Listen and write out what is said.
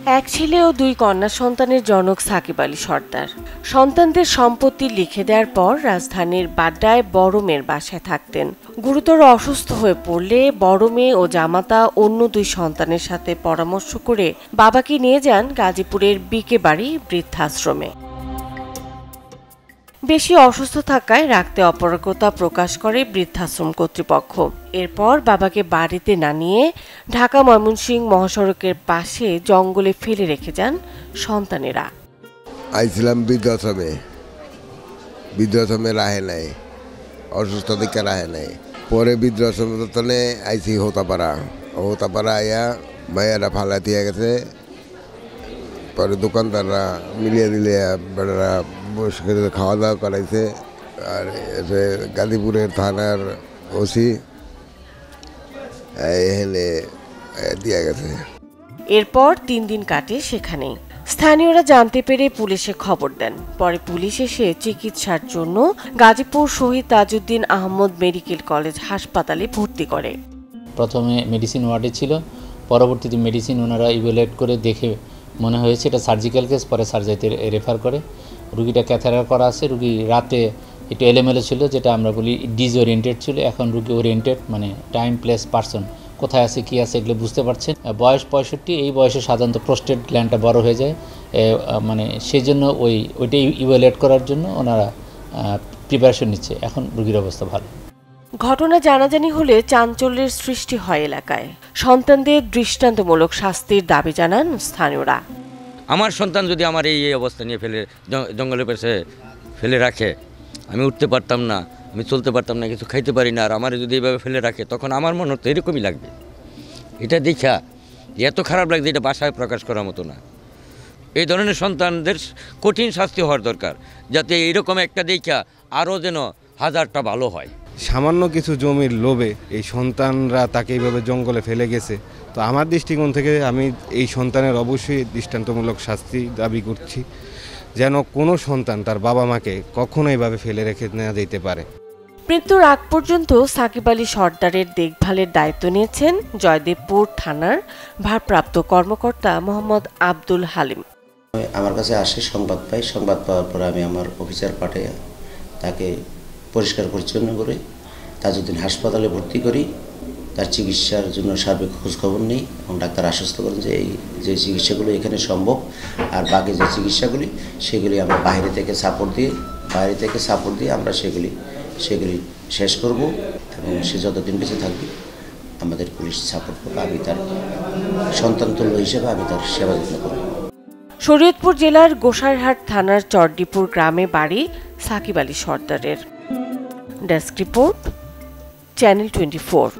এক ছেলে ও দুই কন্যা সন্তানের জনক সাকিব আলী সর্দার সন্তানদের সম্পত্তি লিখে দেওয়ার পর রাজধানীর বাড্ডায় বড় মেয়ের বাসায় থাকতেন। গুরুতর অসুস্থ হয়ে পড়লে বড় মেয়ে ও জামাতা অন্য দুই সন্তানের সাথে পরামর্শ করে বাবাকে নিয়ে যান গাজীপুরের বিকে বাড়ি বৃদ্ধাশ্রমে। বেশি অসুস্থ থাকায় রাখতে অপারগতা প্রকাশ করে বৃদ্ধাশ্রম কর্তৃপক্ষ। এরপর বাবাকে বাড়িতে না নিয়ে ঢাকা ময়মনসিংহ মহাসড়কের পাশে জঙ্গলে ফেলে রেখে যান সন্তানেরা। আইছিলাম বৃদ্ধাশ্রমে রাহে নাই, অসুস্থ থেকে রাহে নাই। পরে বৃদ্ধাশ্রমে আইসি হোতাপাড়া আইয়া ভাইয়ারা ফালা দিয়ে গেছে। পরে দোকানদাররা মিলিয়ে দিলে বেড়ারা বসে খাওয়া দাওয়া করাইছে। আর গাজীপুরের থানার ওসি এখানে দিয়ে গেছে। এরপর 3 দিন কাটে সেখানেই। স্থানীয়রা জানতে পেরে পুলিশে খবর দেন। পরে পুলিশ এসে চিকিৎসার জন্য গাজীপুর শহীদ তাজউদ্দিন আহমদ মেডিকেল কলেজ হাসপাতালে ভর্তি করে। প্রথমে মেডিসিন ওয়ার্ডে ছিল, পরবর্তীতে মেডিসিন ওনারা ইভ্যালুয়েট করে দেখে মনে হয়েছে এটা সার্জিক্যাল কেস, পরে সার্জারিতে রেফার করে। রুগীটা ক্যাথেটার করা আছে। রুগী রাতে একটু এলোমেলো ছিল, যেটা আমরা বলি ডিসওরিয়েন্টেড ছিল। এখন রুগী ওরিয়েন্টেড, মানে টাইম প্লেস পারসন, কোথায় আছে কী আছে এগুলো বুঝতে পারছেন। বয়স 65। এই বয়সে সাধারণত প্রোস্টেট গ্ল্যান্ডটা বড় হয়ে যায়, মানে সেই জন্য ওইটাই ইভ্যালুয়েট করার জন্য ওনারা প্রিপারেশন নিচ্ছে। এখন রুগীর অবস্থা ভালো। ঘটনা জানাজানি হলে চাঞ্চল্যের সৃষ্টি হয় এলাকায়। সন্তানদের দৃষ্টান্তমূলক শাস্তির দাবি জানান স্থানীয়রা। আমার সন্তান যদি আমার এই অবস্থা নিয়ে জঙ্গলের পাশে ফেলে রাখে, আমি উঠতে পারতাম না, আমি চলতে পারতাম না, কিছু খাইতে পারি না, আর আমার যদি এইভাবে ফেলে রাখে তখন আমার মনে হতো এরকমই লাগবে। এটা দেখা এত খারাপ লাগছে, এটা ভাষায় প্রকাশ করার মতো না। এই ধরনের সন্তানদের কঠিন শাস্তি হওয়ার দরকার, যাতে এইরকম একটা দেখা আরও যেন হাজারটা ভালো হয়। সামান্য কিছু জমির লোভে এই সন্তানরা তাকে এইভাবে জঙ্গলে ফেলে গেছে। তো আমার দৃষ্টিকোণ থেকে আমি এই সন্তানের অবশ্যই দৃষ্টান্তমূলক শাস্তি দাবি করছি, যেন কোনো সন্তান তার বাবা মাকে কখনো এইভাবে ফেলে রেখে না যেতে পারে। মৃত্যুর আগ পর্যন্ত সাকিব আলী সর্দারের দেখভালের দায়িত্ব নিয়েছেন জয়দেবপুর থানার ভারপ্রাপ্ত কর্মকর্তা মোহাম্মদ আব্দুল হালিম। আমার কাছে আসে, সংবাদ পাই। সংবাদ পাওয়ার পর আমি আমার অফিসার পাঠিয়ে তাকে পরিষ্কার পরিচ্ছন্ন করে তাজউদ্দিন হাসপাতালে ভর্তি করি। তার চিকিৎসার জন্য সার্বিক খোঁজখবর নেই এবং ডাক্তার আশ্বস্ত করেন যে এই যে চিকিৎসাগুলো এখানে সম্ভব, আর বাকি যে চিকিৎসাগুলি সেগুলি আমরা বাইরে থেকে সাপোর্ট দিয়ে আমরা সেগুলি শেষ করব এবং সে যতদিন বেঁচে থাকবে আমাদের পুলিশ সাপোর্ট করবে। আমি তার সন্তান তুল্য হিসেবে আমি তার সেবা যত্ন করব। শরীয়তপুর জেলার গোসাইরহাট থানার চরডিপুর গ্রামে বাড়ি সাকিব আলী সর্দারের। Desk report, channel 24।